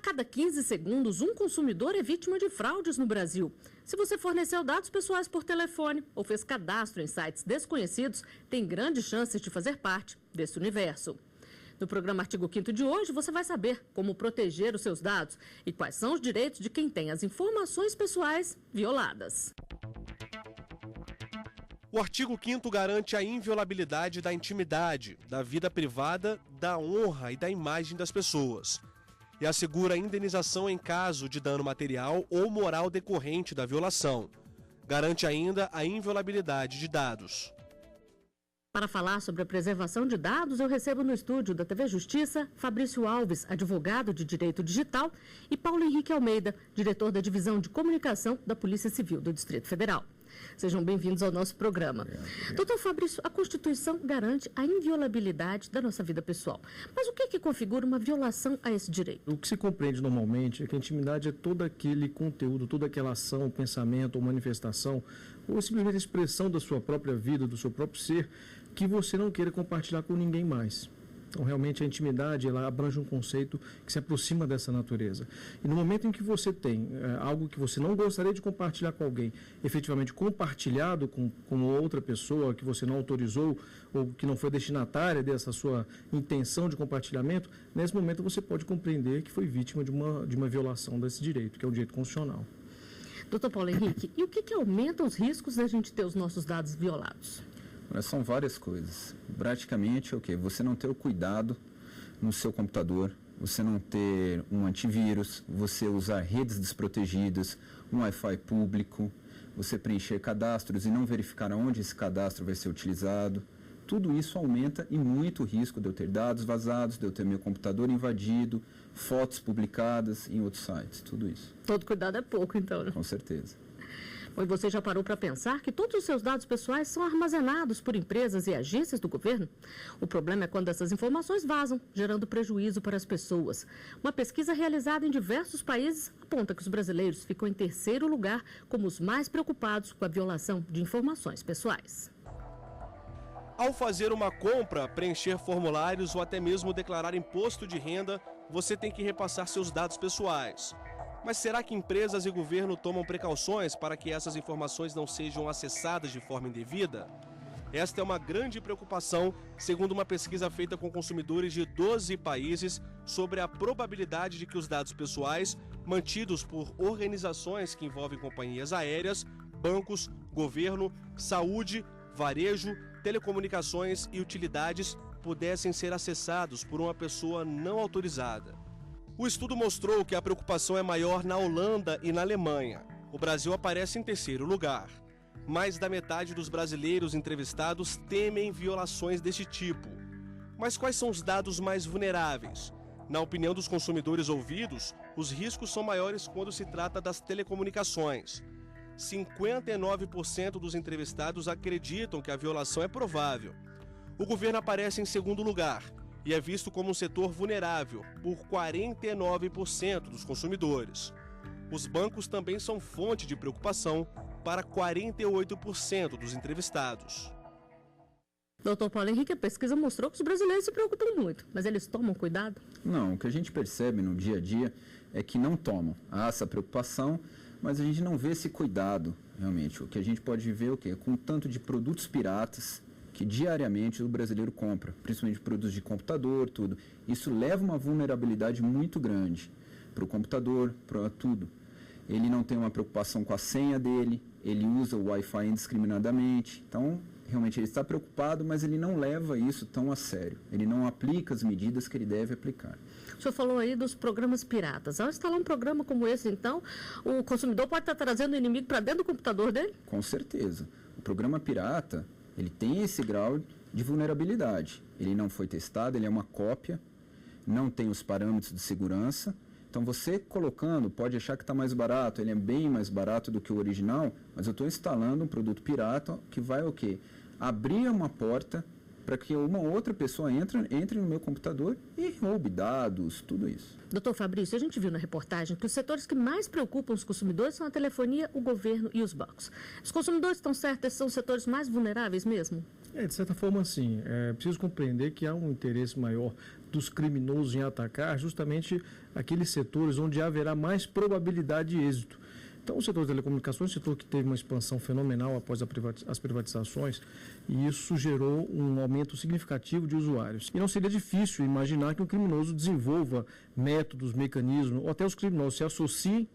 cada 15 segundos, um consumidor é vítima de fraudes no Brasil. Se você forneceu dados pessoais por telefone ou fez cadastro em sites desconhecidos, tem grandes chances de fazer parte desse universo. No programa Artigo 5º de hoje, você vai saber como proteger os seus dados e quais são os direitos de quem tem as informações pessoais violadas. O artigo 5º garante a inviolabilidade da intimidade, da vida privada, da honra e da imagem das pessoas. E assegura a indenização em caso de dano material ou moral decorrente da violação. Garante ainda a inviolabilidade de dados. Para falar sobre a preservação de dados, eu recebo no estúdio da TV Justiça, Fabrício Alves, advogado de Direito Digital, e Paulo Henrique Almeida, diretor da Divisão de Comunicação da Polícia Civil do Distrito Federal. Sejam bem-vindos ao nosso programa. Doutor Fabrício, a Constituição garante a inviolabilidade da nossa vida pessoal. Mas o que configura uma violação a esse direito? O que se compreende normalmente é que a intimidade é todo aquele conteúdo, toda aquela ação, pensamento ou manifestação, ou simplesmente a expressão da sua própria vida, do seu próprio ser, que você não queira compartilhar com ninguém mais. Então, realmente, a intimidade, ela abrange um conceito que se aproxima dessa natureza. E no momento em que você tem algo que você não gostaria de compartilhar com alguém, efetivamente compartilhado com outra pessoa que você não autorizou ou que não foi destinatária dessa sua intenção de compartilhamento, nesse momento você pode compreender que foi vítima de uma violação desse direito, que é o direito constitucional. Doutor Paulo Henrique, e o que aumenta os riscos da gente ter os nossos dados violados? São várias coisas. Praticamente é o quê? Você não ter o cuidado no seu computador, você não ter um antivírus, você usar redes desprotegidas, um Wi-Fi público, você preencher cadastros e não verificar onde esse cadastro vai ser utilizado. Tudo isso aumenta e muito o risco de eu ter dados vazados, de eu ter meu computador invadido, fotos publicadas em outros sites, tudo isso. Todo cuidado é pouco, então, né? Com certeza. E você já parou para pensar que todos os seus dados pessoais são armazenados por empresas e agências do governo? O problema é quando essas informações vazam, gerando prejuízo para as pessoas. Uma pesquisa realizada em diversos países aponta que os brasileiros ficam em terceiro lugar como os mais preocupados com a violação de informações pessoais. Ao fazer uma compra, preencher formulários ou até mesmo declarar imposto de renda, você tem que repassar seus dados pessoais. Mas será que empresas e governo tomam precauções para que essas informações não sejam acessadas de forma indevida? Esta é uma grande preocupação, segundo uma pesquisa feita com consumidores de 12 países sobre a probabilidade de que os dados pessoais, mantidos por organizações que envolvem companhias aéreas, bancos, governo, saúde, varejo, telecomunicações e utilidades, pudessem ser acessados por uma pessoa não autorizada. O estudo mostrou que a preocupação é maior na Holanda e na Alemanha. O Brasil aparece em terceiro lugar. Mais da metade dos brasileiros entrevistados temem violações deste tipo. Mas quais são os dados mais vulneráveis? Na opinião dos consumidores ouvidos, os riscos são maiores quando se trata das telecomunicações. 59% dos entrevistados acreditam que a violação é provável. O governo aparece em segundo lugar e é visto como um setor vulnerável por 49% dos consumidores. Os bancos também são fonte de preocupação para 48% dos entrevistados. Doutor Paulo Henrique, a pesquisa mostrou que os brasileiros se preocupam muito, mas eles tomam cuidado? Não, o que a gente percebe no dia a dia é que não tomam. Há essa preocupação, mas a gente não vê esse cuidado, realmente. O que a gente pode ver é o quê? Com tanto de produtos piratas que diariamente o brasileiro compra, principalmente produtos de computador, tudo. Isso leva uma vulnerabilidade muito grande para o computador, para tudo. Ele não tem uma preocupação com a senha dele, ele usa o Wi-Fi indiscriminadamente. Então, realmente, ele está preocupado, mas ele não leva isso tão a sério. Ele não aplica as medidas que ele deve aplicar. O senhor falou aí dos programas piratas. Ao instalar um programa como esse, então, o consumidor pode estar trazendo o inimigo para dentro do computador dele? Com certeza. O programa pirata, ele tem esse grau de vulnerabilidade. Ele não foi testado, ele é uma cópia, não tem os parâmetros de segurança. Então, você colocando, pode achar que está mais barato, ele é bem mais barato do que o original, mas eu estou instalando um produto pirata que vai o quê? Abrir uma porta para que uma outra pessoa entre no meu computador e roube dados, tudo isso. Doutor Fabrício, a gente viu na reportagem que os setores que mais preocupam os consumidores são a telefonia, o governo e os bancos. Os consumidores estão certos, esses são os setores mais vulneráveis mesmo? De certa forma, sim. É preciso compreender que há um interesse maior dos criminosos em atacar justamente aqueles setores onde haverá mais probabilidade de êxito. Então, o setor de telecomunicações é um setor que teve uma expansão fenomenal após as privatizações, e isso gerou um aumento significativo de usuários. E não seria difícil imaginar que um criminoso desenvolva métodos, mecanismos, ou até os criminosos se associem,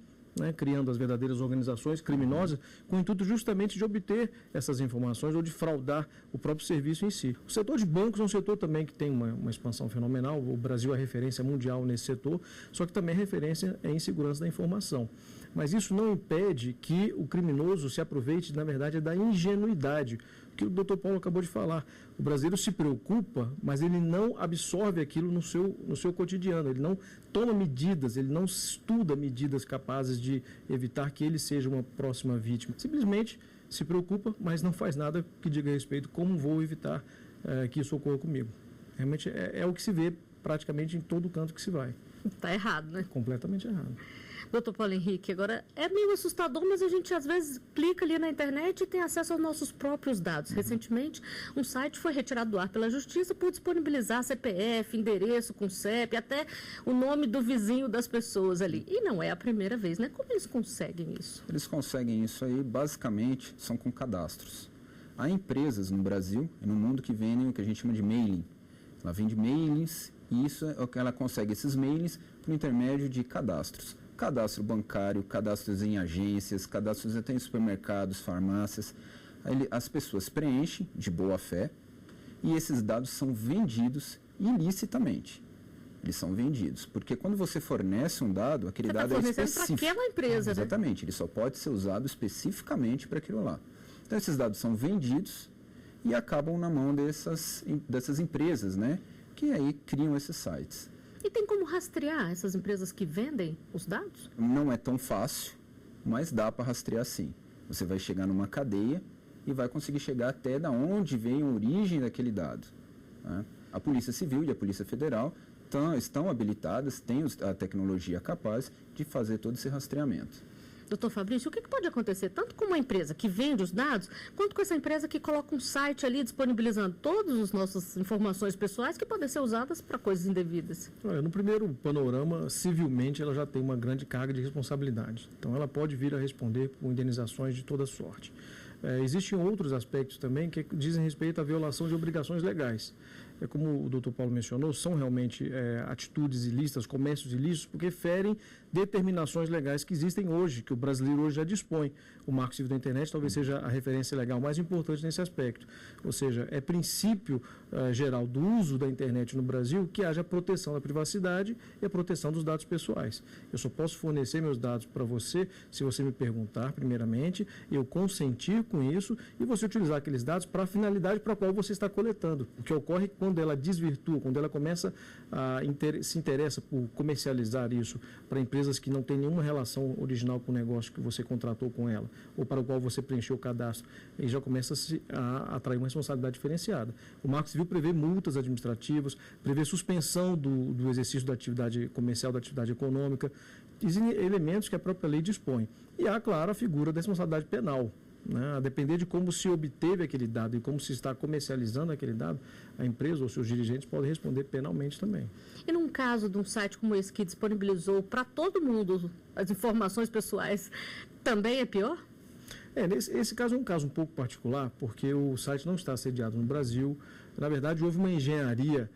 criando as verdadeiras organizações criminosas, com o intuito justamente de obter essas informações ou de fraudar o próprio serviço em si. O setor de bancos é um setor também que tem uma expansão fenomenal. O Brasil é referência mundial nesse setor, só que também é referência em segurança da informação. Mas isso não impede que o criminoso se aproveite, na verdade, da ingenuidade, que o Dr. Paulo acabou de falar. O brasileiro se preocupa, mas ele não absorve aquilo no seu cotidiano, ele não toma medidas, ele não estuda medidas capazes de evitar que ele seja uma próxima vítima. Simplesmente se preocupa, mas não faz nada que diga respeito como vou evitar que isso ocorra comigo. Realmente é o que se vê praticamente em todo canto que se vai. Está errado, né? Completamente errado. Doutor Paulo Henrique, agora é meio assustador, mas a gente às vezes clica ali na internet e tem acesso aos nossos próprios dados. Recentemente, um site foi retirado do ar pela Justiça por disponibilizar CPF, endereço com CEP, até o nome do vizinho das pessoas ali. E não é a primeira vez, né? Como eles conseguem isso? Eles conseguem isso aí, basicamente, são com cadastros. Há empresas no Brasil e no mundo que vendem o que a gente chama de mailing. Ela vende mailings e ela consegue esses mailings por intermédio de cadastros. Cadastro bancário, cadastros em agências, cadastros até em supermercados, farmácias. Aí as pessoas preenchem de boa fé e esses dados são vendidos ilicitamente. Eles são vendidos, porque quando você fornece um dado, aquele dado é específico. Para aquela empresa, né? Exatamente, ele só pode ser usado especificamente para aquilo lá. Então esses dados são vendidos e acabam na mão dessas empresas, né? Que aí criam esses sites. E tem como rastrear essas empresas que vendem os dados? Não é tão fácil, mas dá para rastrear sim. Você vai chegar numa cadeia e vai conseguir chegar até da onde veio a origem daquele dado. Né? A Polícia Civil e a Polícia Federal estão habilitadas, têm a tecnologia capaz de fazer todo esse rastreamento. Doutor Fabrício, o que pode acontecer tanto com uma empresa que vende os dados, quanto com essa empresa que coloca um site ali disponibilizando todas as nossas informações pessoais que podem ser usadas para coisas indevidas? No primeiro panorama, civilmente, ela já tem uma grande carga de responsabilidade. Então, ela pode vir a responder por indenizações de toda sorte. Existem outros aspectos também que dizem respeito à violação de obrigações legais. Como o doutor Paulo mencionou, são realmente atitudes ilícitas, comércios ilícitos, porque ferem determinações legais que existem hoje, que o brasileiro hoje já dispõe. O Marco Civil da Internet talvez seja a referência legal mais importante nesse aspecto. Ou seja, é princípio geral do uso da internet no Brasil que haja proteção da privacidade e a proteção dos dados pessoais. Eu só posso fornecer meus dados para você se você me perguntar, primeiramente, eu consentir com isso e você utilizar aqueles dados para a finalidade para a qual você está coletando. O que ocorre quando ela desvirtua, quando ela começa a se interessa por comercializar isso para empresas que não têm nenhuma relação original com o negócio que você contratou com ela, ou para o qual você preencheu o cadastro, e já começa a atrair uma responsabilidade diferenciada. O Marco Civil prevê multas administrativas, prevê suspensão do exercício da atividade comercial, da atividade econômica, existem elementos que a própria lei dispõe. E há, claro, a figura da responsabilidade penal. A depender de como se obteve aquele dado e como se está comercializando aquele dado, a empresa ou seus dirigentes podem responder penalmente também. E num caso de um site como esse que disponibilizou para todo mundo as informações pessoais, também é pior? Esse caso é um caso um pouco particular, porque o site não está sediado no Brasil. Na verdade, houve uma engenharia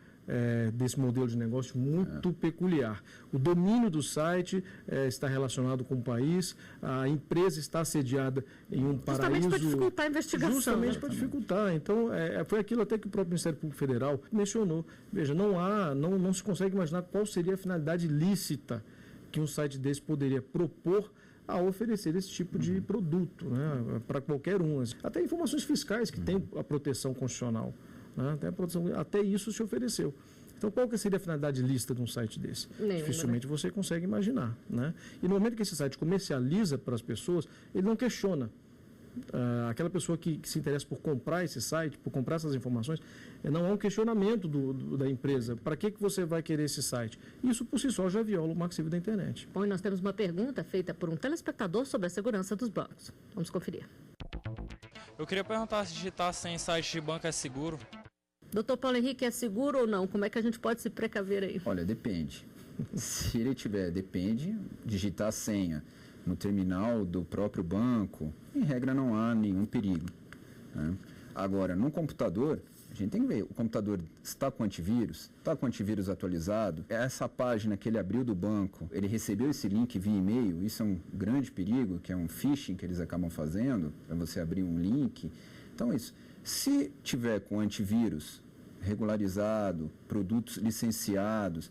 desse modelo de negócio muito peculiar. O domínio do site está relacionado com o país, a empresa está sediada em um paraíso... Justamente para dificultar a investigação. Justamente para dificultar. Então, foi aquilo até que o próprio Ministério Público Federal mencionou. Veja, não se consegue imaginar qual seria a finalidade lícita que um site desse poderia propor a oferecer esse tipo de produto, né, para qualquer um. Até informações fiscais que têm a proteção constitucional. Até isso se ofereceu. Então, qual que seria a finalidade lícita de um site desse? Nenhuma, dificilmente você consegue imaginar. Né? E no momento que esse site comercializa para as pessoas, ele não questiona. Aquela pessoa que se interessa por comprar esse site, por comprar essas informações, não há um questionamento da empresa. Para que você vai querer esse site? Isso, por si só, já viola o Marco Civil da Internet. Bom, e nós temos uma pergunta feita por um telespectador sobre a segurança dos bancos. Vamos conferir. Eu queria perguntar se digitar senha em site de banco é seguro. Doutor Paulo Henrique, é seguro ou não? Como é que a gente pode se precaver aí? Olha, depende. Se ele depende, digitar a senha no terminal do próprio banco, em regra não há nenhum perigo, né? Agora, no computador, a gente tem que ver, o computador está com antivírus? Está com antivírus atualizado? Essa página que ele abriu do banco, ele recebeu esse link via e-mail? Isso é um grande perigo, que é um phishing que eles acabam fazendo, para você abrir um link. Então, isso. Se tiver com antivírus regularizado, produtos licenciados,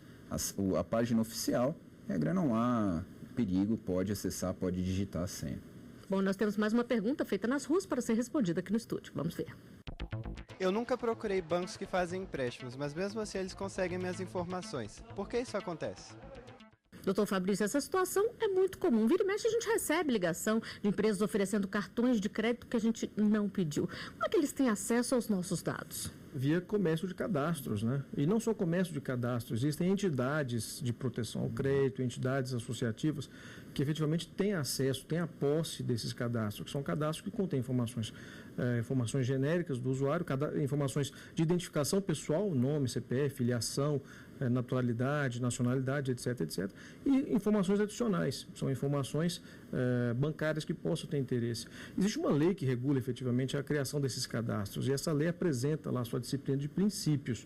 a página oficial, regra não há perigo, pode acessar, pode digitar a senha. Bom, nós temos mais uma pergunta feita nas ruas para ser respondida aqui no estúdio. Vamos ver. Eu nunca procurei bancos que fazem empréstimos, mas mesmo assim eles conseguem minhas informações. Por que isso acontece? Doutor Fabrício, essa situação é muito comum. Vira e mexe, a gente recebe ligação de empresas oferecendo cartões de crédito que a gente não pediu. Como é que eles têm acesso aos nossos dados? Via comércio de cadastros, né? E não só comércio de cadastros, existem entidades de proteção ao crédito, entidades associativas que efetivamente têm acesso, têm a posse desses cadastros, que são cadastros que contêm informações genéricas do usuário, informações de identificação pessoal, nome, CPF, filiação, naturalidade, nacionalidade, etc, etc. E informações adicionais, são informações bancárias que possam ter interesse. Existe uma lei que regula efetivamente a criação desses cadastros e essa lei apresenta lá a sua disciplina de princípios.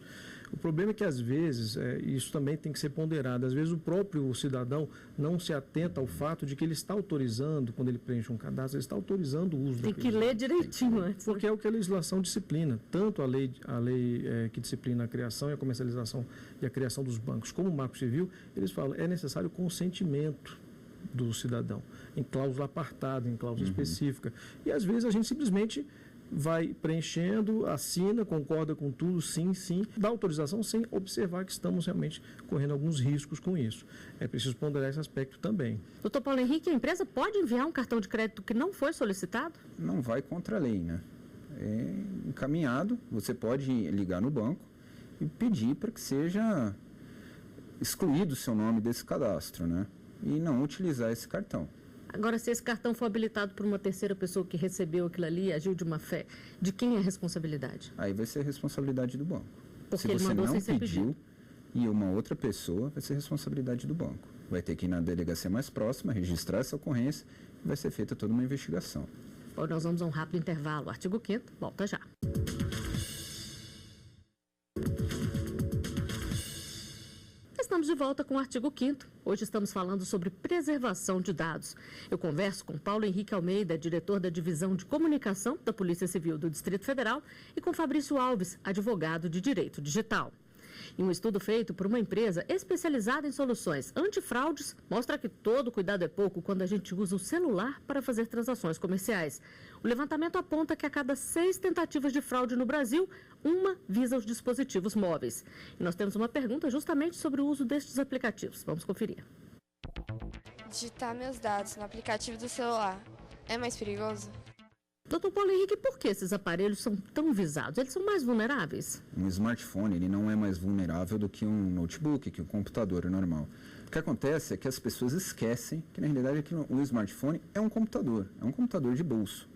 O problema é que, às vezes, isso também tem que ser ponderado. Às vezes, o próprio cidadão não se atenta ao fato de que ele está autorizando, quando ele preenche um cadastro, ele está autorizando o uso. Tem que ler direitinho antes. Porque é o que a legislação disciplina. Tanto a lei que disciplina a criação e a comercialização e a criação dos bancos, como o Marco Civil, eles falam é necessário consentimento do cidadão, em cláusula apartada, em cláusula específica. E, às vezes, a gente simplesmente vai preenchendo, assina, concorda com tudo, sim, dá autorização sem observar que estamos realmente correndo alguns riscos com isso. É preciso ponderar esse aspecto também. Doutor Paulo Henrique, a empresa pode enviar um cartão de crédito que não foi solicitado? Não vai contra a lei, né? É encaminhado, você pode ligar no banco e pedir para que seja excluído o seu nome desse cadastro, né? E não utilizar esse cartão. Agora, se esse cartão for habilitado por uma terceira pessoa que recebeu aquilo ali e agiu de má fé, de quem é a responsabilidade? Aí vai ser a responsabilidade do banco. Porque se ele você mandou não sem ser pediu e uma outra pessoa, vai ser responsabilidade do banco. Vai ter que ir na delegacia mais próxima, registrar essa ocorrência e vai ser feita toda uma investigação. Bom, nós vamos a um rápido intervalo. Artigo 5º, volta já. Estamos de volta com o artigo 5º. Hoje estamos falando sobre preservação de dados. Eu converso com Paulo Henrique Almeida, diretor da Divisão de Comunicação da Polícia Civil do Distrito Federal, e com Fabrício Alves, advogado de Direito Digital. E um estudo feito por uma empresa especializada em soluções antifraudes mostra que todo cuidado é pouco quando a gente usa o celular para fazer transações comerciais. O levantamento aponta que a cada 6 tentativas de fraude no Brasil, uma visa os dispositivos móveis. E nós temos uma pergunta justamente sobre o uso destes aplicativos. Vamos conferir. Digitar meus dados no aplicativo do celular é mais perigoso? Doutor Paulo Henrique, por que esses aparelhos são tão visados? Eles são mais vulneráveis? Um smartphone ele não é mais vulnerável do que um notebook, que um computador normal. O que acontece é que as pessoas esquecem que, na realidade, o smartphone é um computador de bolso.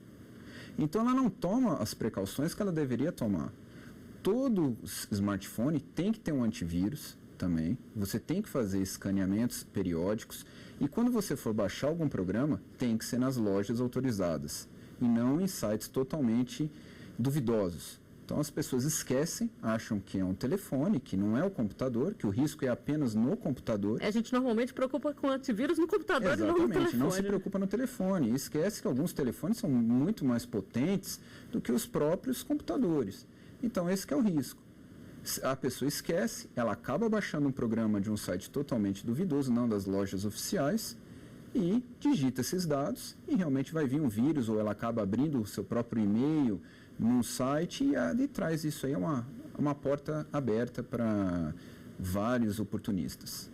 Então, ela não toma as precauções que ela deveria tomar. Todo smartphone tem que ter um antivírus também. Você tem que fazer escaneamentos periódicos. E quando você for baixar algum programa, tem que ser nas lojas autorizadas e não em sites totalmente duvidosos. Então as pessoas esquecem, acham que é um telefone, que não é o computador, que o risco é apenas no computador. A gente normalmente se preocupa com antivírus no computador. Exatamente, e não no telefone. Não se preocupa no telefone. E esquece que alguns telefones são muito mais potentes do que os próprios computadores. Então esse que é o risco. A pessoa esquece, ela acaba baixando um programa de um site totalmente duvidoso, não das lojas oficiais, e digita esses dados e realmente vai vir um vírus, ou ela acaba abrindo o seu próprio e-mail num site e traz isso aí, uma porta aberta para vários oportunistas.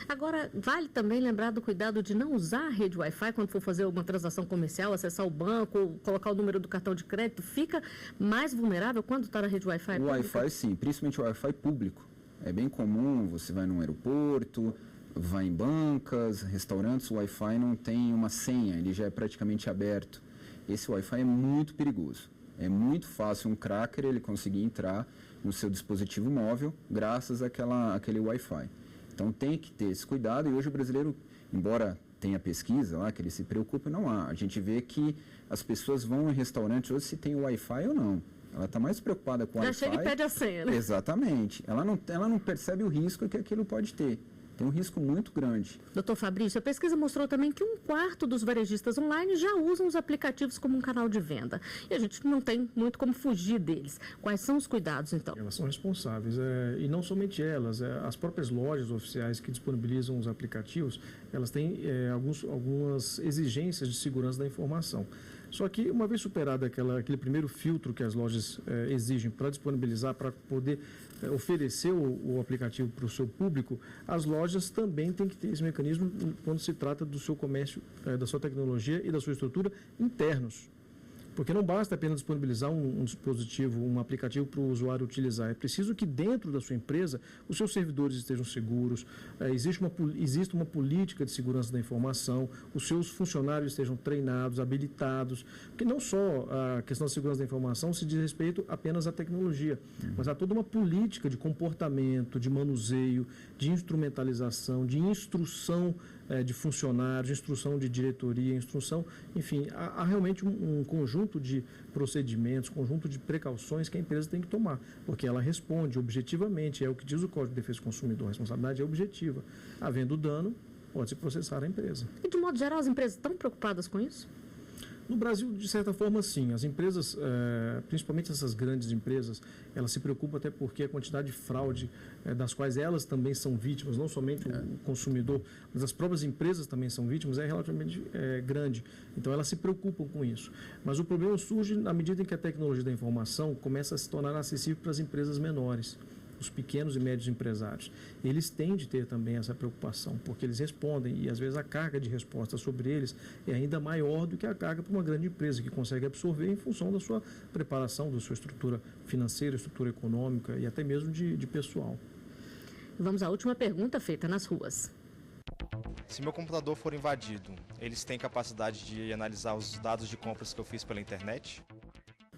Agora, vale também lembrar do cuidado de não usar a rede Wi-Fi quando for fazer alguma transação comercial, acessar o banco, colocar o número do cartão de crédito. Fica mais vulnerável quando está na rede Wi-Fi? O Wi-Fi, sim, principalmente o Wi-Fi público. É bem comum, você vai num aeroporto, vai em bancas, restaurantes, o Wi-Fi não tem uma senha, ele já é praticamente aberto. Esse Wi-Fi é muito perigoso. É muito fácil um cracker ele conseguir entrar no seu dispositivo móvel graças àquele Wi-Fi. Então tem que ter esse cuidado, e hoje o brasileiro, embora tenha pesquisa lá, que ele se preocupa, não há. A gente vê que as pessoas vão em restaurantes hoje se tem Wi-Fi ou não. Ela está mais preocupada com o Wi-Fi. Já chega e pede a senha, né? Exatamente. Ela não percebe o risco que aquilo pode ter. Tem um risco muito grande. Doutor Fabrício, a pesquisa mostrou também que 1/4 dos varejistas online já usam os aplicativos como um canal de venda. E a gente não tem muito como fugir deles. Quais são os cuidados, então? Elas são responsáveis, e não somente elas, as próprias lojas oficiais que disponibilizam os aplicativos, elas têm algumas exigências de segurança da informação. Só que, uma vez superado aquele primeiro filtro que as lojas exigem para disponibilizar, para poder oferecer o aplicativo para o seu público, as lojas também têm que ter esse mecanismo quando se trata do seu comércio, da sua tecnologia e da sua estrutura internos. Porque não basta apenas disponibilizar um dispositivo, um aplicativo para o usuário utilizar. É preciso que dentro da sua empresa os seus servidores estejam seguros, exista uma política de segurança da informação, os seus funcionários estejam treinados, habilitados. Porque não só a questão da segurança da informação se diz respeito apenas à tecnologia, mas há toda uma política de comportamento, de manuseio, de instrumentalização, de instrução de funcionários, instrução de diretoria, instrução, enfim, há realmente um conjunto de procedimentos, conjunto de precauções que a empresa tem que tomar, porque ela responde objetivamente, é o que diz o Código de Defesa do Consumidor, a responsabilidade é objetiva. Havendo dano, pode-se processar a empresa. E, de modo geral, as empresas estão preocupadas com isso? No Brasil, de certa forma, sim. As empresas, principalmente essas grandes empresas, elas se preocupam até porque a quantidade de fraude das quais elas também são vítimas, não somente o consumidor, mas as próprias empresas também são vítimas, é relativamente grande. Então, elas se preocupam com isso. Mas o problema surge na medida em que a tecnologia da informação começa a se tornar acessível para as empresas menores, os pequenos e médios empresários. Eles têm de ter também essa preocupação, porque eles respondem e, às vezes, a carga de resposta sobre eles é ainda maior do que a carga para uma grande empresa, que consegue absorver em função da sua preparação, da sua estrutura financeira, estrutura econômica e até mesmo de pessoal. Vamos à última pergunta feita nas ruas. Se meu computador for invadido, eles têm capacidade de analisar os dados de compras que eu fiz pela internet?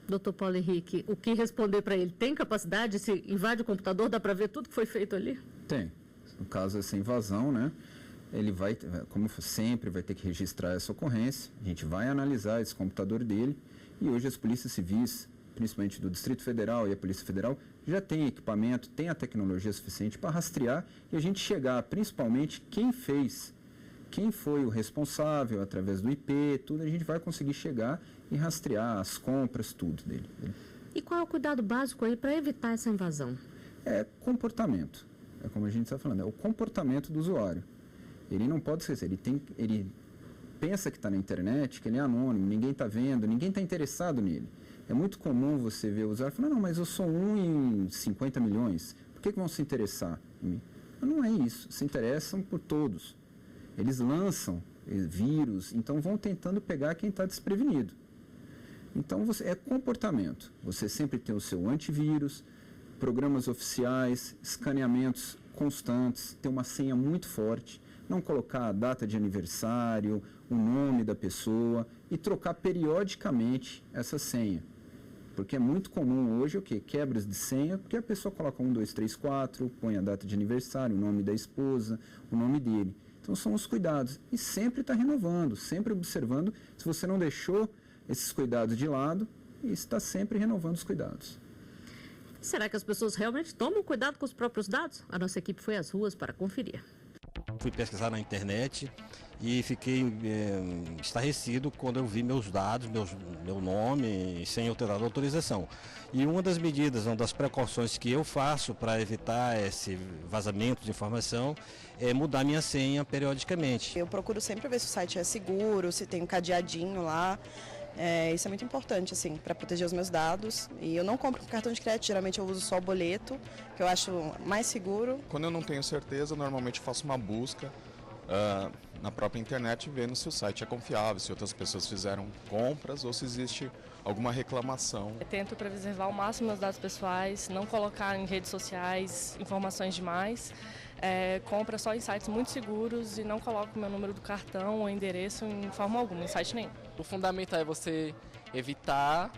Doutor Paulo Henrique, o que responder para ele? Tem capacidade? Se invade o computador, dá para ver tudo que foi feito ali? Tem. No caso dessa invasão, né, ele vai, como sempre, vai ter que registrar essa ocorrência. A gente vai analisar esse computador dele e hoje as polícias civis, principalmente do Distrito Federal e a Polícia Federal, já tem equipamento, tem a tecnologia suficiente para rastrear e a gente chegar, principalmente, quem fez, quem foi o responsável, através do IP, tudo, a gente vai conseguir chegar e rastrear as compras, tudo dele. E qual é o cuidado básico aí para evitar essa invasão? É comportamento. É como a gente está falando, é o comportamento do usuário. Ele não pode esquecer, ele pensa que está na internet, que ele é anônimo, ninguém está vendo, ninguém está interessado nele. É muito comum você ver o usuário falando, não, mas eu sou 1 em 50 milhões, por que vão se interessar em mim? Mas não é isso, se interessam por todos. Eles lançam vírus, então vão tentando pegar quem está desprevenido. Então, é comportamento. Você sempre tem o seu antivírus, programas oficiais, escaneamentos constantes, ter uma senha muito forte, não colocar a data de aniversário, o nome da pessoa e trocar periodicamente essa senha. Porque é muito comum hoje o quê? Quebras de senha, porque a pessoa coloca 1, 2, 3, 4, põe a data de aniversário, o nome da esposa, o nome dele. Então, são os cuidados. E sempre está renovando, sempre observando. Se você não deixou esses cuidados de lado, está sempre renovando os cuidados. Será que as pessoas realmente tomam cuidado com os próprios dados? A nossa equipe foi às ruas para conferir. Fui pesquisar na internet e fiquei estarrecido quando eu vi meus dados, meu nome, sem eu ter dado autorização. E uma das medidas, uma das precauções que eu faço para evitar esse vazamento de informação é mudar minha senha periodicamente. Eu procuro sempre ver se o site é seguro, se tem um cadeadinho lá. Isso é muito importante, assim, para proteger os meus dados. E eu não compro com cartão de crédito, geralmente eu uso só o boleto, que eu acho mais seguro. Quando eu não tenho certeza, normalmente faço uma busca na própria internet, vendo se o site é confiável, se outras pessoas fizeram compras ou se existe alguma reclamação. Eu tento preservar ao máximo meus dados pessoais, não colocar em redes sociais informações demais. Compra só em sites muito seguros e não coloco meu número do cartão ou endereço em forma alguma, em site nenhum. O fundamental é você evitar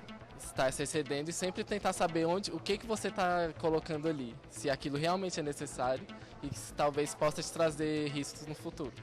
está se excedendo e sempre tentar saber o que você está colocando ali, se aquilo realmente é necessário e que talvez possa te trazer riscos no futuro.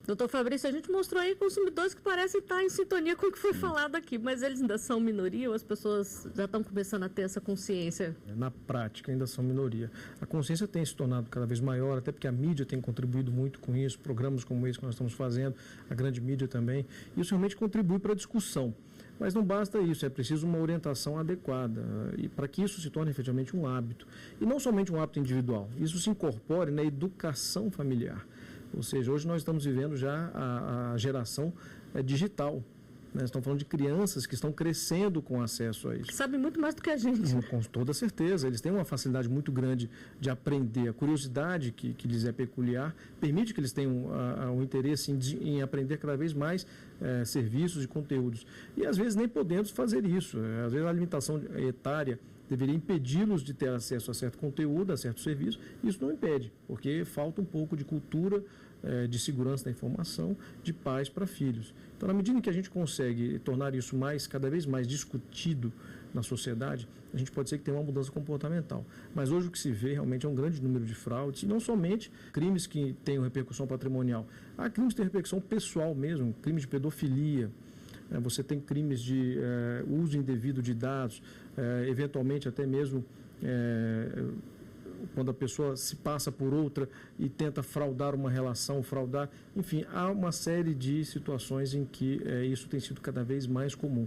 Doutor Fabrício, a gente mostrou aí consumidores que parecem estar em sintonia com o que foi falado aqui, mas eles ainda são minoria ou as pessoas já estão começando a ter essa consciência? Na prática, ainda são minoria. A consciência tem se tornado cada vez maior, até porque a mídia tem contribuído muito com isso, programas como esse que nós estamos fazendo, a grande mídia também. Isso realmente contribui para a discussão. Mas não basta isso, é preciso uma orientação adequada e para que isso se torne efetivamente um hábito. E não somente um hábito individual, isso se incorpore na educação familiar. Ou seja, hoje nós estamos vivendo já a geração digital. Né? Estamos falando de crianças que estão crescendo com acesso a isso. Que sabem muito mais do que a gente. Com toda certeza. Eles têm uma facilidade muito grande de aprender. A curiosidade que lhes é peculiar permite que eles tenham um interesse em aprender cada vez mais serviços e conteúdos. E às vezes nem podemos fazer isso. Às vezes a limitação etária deveria impedi-los de ter acesso a certo conteúdo, a certo serviço. Isso não impede, porque falta um pouco de cultura, de segurança da informação, de pais para filhos. Então, na medida em que a gente consegue tornar isso cada vez mais discutido na sociedade, a gente pode ser que tenha uma mudança comportamental. Mas hoje o que se vê realmente é um grande número de fraudes, e não somente crimes que tenham repercussão patrimonial. Há crimes que têm repercussão pessoal mesmo, crimes de pedofilia. Você tem crimes de uso indevido de dados, eventualmente até mesmo quando a pessoa se passa por outra e tenta fraudar uma relação, enfim, há uma série de situações em que isso tem sido cada vez mais comum.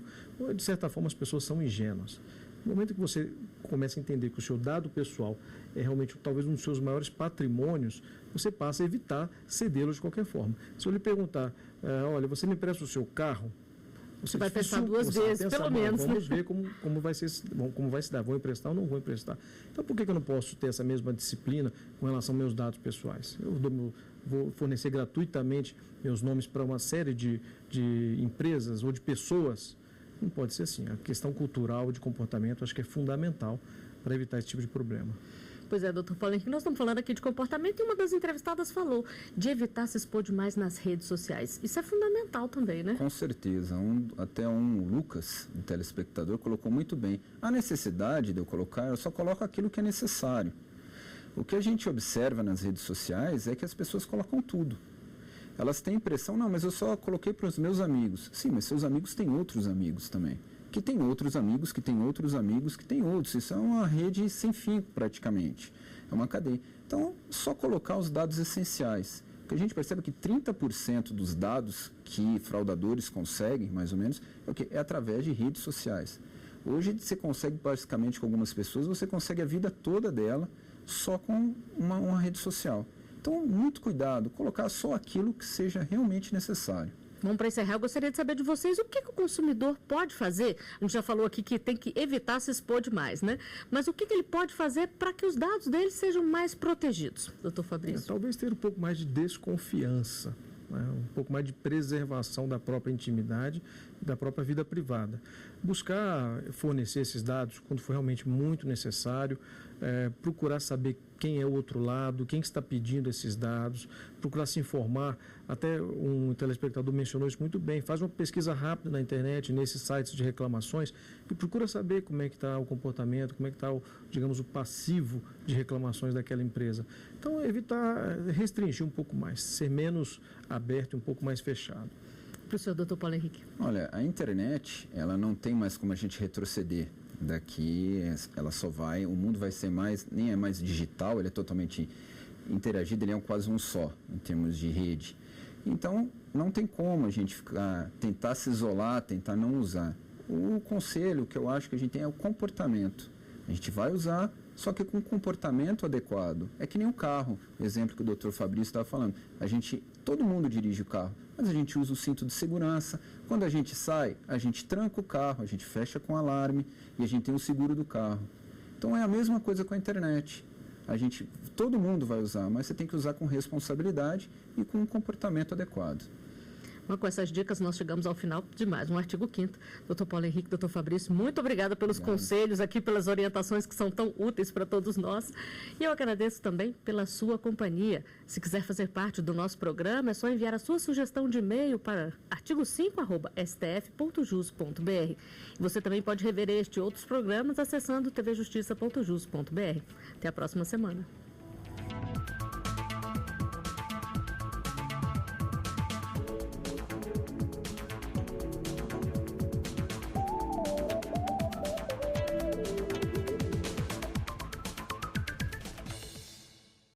De certa forma, as pessoas são ingênuas. No momento que você começa a entender que o seu dado pessoal é realmente talvez um dos seus maiores patrimônios, você passa a evitar cedê-lo de qualquer forma. Se eu lhe perguntar, olha, você me empresta o seu carro? Você vai pensar duas vezes, pelo menos. Vamos ver como vai se dar. Vou emprestar ou não vou emprestar? Então, por que eu não posso ter essa mesma disciplina com relação aos meus dados pessoais? Vou fornecer gratuitamente meus nomes para uma série de empresas ou de pessoas? Não pode ser assim. A questão cultural de comportamento acho que é fundamental para evitar esse tipo de problema. Pois é, doutor Paulo Henrique, nós estamos falando aqui de comportamento e uma das entrevistadas falou de evitar se expor demais nas redes sociais. Isso é fundamental também, né? Com certeza. Até um Lucas, um telespectador, colocou muito bem. A necessidade de eu colocar, eu só coloco aquilo que é necessário. O que a gente observa nas redes sociais é que as pessoas colocam tudo. Elas têm a impressão, não, mas eu só coloquei para os meus amigos. Sim, mas seus amigos têm outros amigos também. Que tem outros amigos, que tem outros amigos, que tem outros. Isso é uma rede sem fim, praticamente. É uma cadeia. Então, só colocar os dados essenciais. Porque a gente percebe que 30% dos dados que fraudadores conseguem, mais ou menos, é através de redes sociais. Hoje, você consegue, basicamente, com algumas pessoas, você consegue a vida toda dela só com uma rede social. Então, muito cuidado, colocar só aquilo que seja realmente necessário. Vamos para encerrar, eu gostaria de saber de vocês o que o consumidor pode fazer. A gente já falou aqui que tem que evitar se expor demais, né? Mas o que ele pode fazer para que os dados dele sejam mais protegidos, doutor Fabrício? Talvez ter um pouco mais de desconfiança, né? Um pouco mais de preservação da própria intimidade e da própria vida privada. Buscar fornecer esses dados quando for realmente muito necessário, procurar saber quem é o outro lado, quem está pedindo esses dados, procurar se informar. Até um telespectador mencionou isso muito bem. Faz uma pesquisa rápida na internet, nesses sites de reclamações, e procura saber como é que está o comportamento, como é que está, o passivo de reclamações daquela empresa. Então, evitar restringir um pouco mais, ser menos aberto e um pouco mais fechado. Professor Dr. Paulo Henrique. Olha, a internet, ela não tem mais como a gente retroceder. Daqui, ela só vai, o mundo vai ser nem é mais digital, ele é totalmente interagido, ele é quase um só, em termos de rede. Então, não tem como a gente tentar se isolar, tentar não usar. O conselho que eu acho que a gente tem é o comportamento. A gente vai usar, só que com um comportamento adequado. É que nem um carro, exemplo que o Dr. Fabrício estava falando. Todo mundo dirige o carro, mas a gente usa o cinto de segurança. Quando a gente sai, a gente tranca o carro, a gente fecha com alarme e a gente tem o seguro do carro. Então é a mesma coisa com a internet. Todo mundo vai usar, mas você tem que usar com responsabilidade e com um comportamento adequado. Bom, com essas dicas, nós chegamos ao final de mais um Artigo 5º. Doutor Paulo Henrique, doutor Fabrício, muito obrigada pelos conselhos aqui, pelas orientações que são tão úteis para todos nós. E eu agradeço também pela sua companhia. Se quiser fazer parte do nosso programa, é só enviar a sua sugestão de e-mail para artigo5@stf.jus.br. Você também pode rever este e outros programas acessando tvjustiça.jus.br. Até a próxima semana.